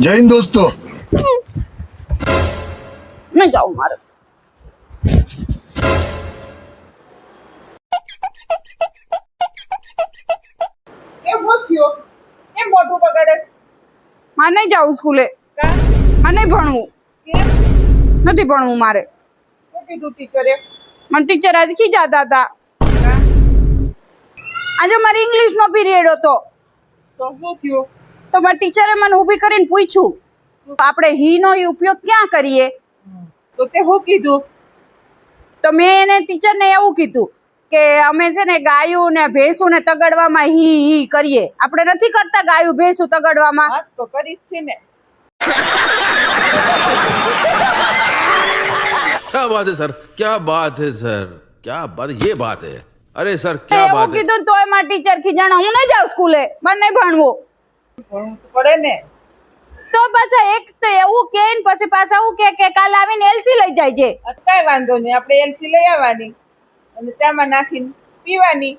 જય હિન્દ દોસ્તો. ન જાઉં મારે. કેમ થયો? કેમ મોઢું બગાડે? મારે નહીં જાવું સ્કૂલે. મારે નહીં ભણવું. કેમ? નથી ભણવું મારે. શું કીધું ટીચરે? મને ટીચર આજે ખીજાતા હતા. આજે મારી ઇંગ્લિશનો પીરિયડ હતો તો શું થયું? તો મારા ટીચરે મને ઊભી કરીને પૂછ્યું આપણે હી નો ઉપયોગ ક્યાં કરીએ. તો તે શું કીધું? તો મેં એને ટીચરને એવું કીધું કે અમે છે ને ગાયું ને ભેંસું ને તગડવામાં હી હી કરીએ. આપણે નથી કરતા ગાયું ભેંસું તગડવામાં. હાસ તો કરી જ છે ને. क्या बात है सर, क्या बात है सर, क्या बात, ये बात है. अरे सर क्या એવું बात है. કીધું તોય મારા ટીચર ખીજાણા. હું નહીં જાઉં સ્કૂલે. મને નહીં ભણવું. ભણવું તો પડે ને. તો પાછા એક તો એવું કે ને પછી પાછા એવું કે કાલ આવીને એલસી લઈ જાય છે. કાંઈ વાંધો નહીં, આપણે એલસી લઈ આવવાની અને ચામાં નાખીને પીવાની.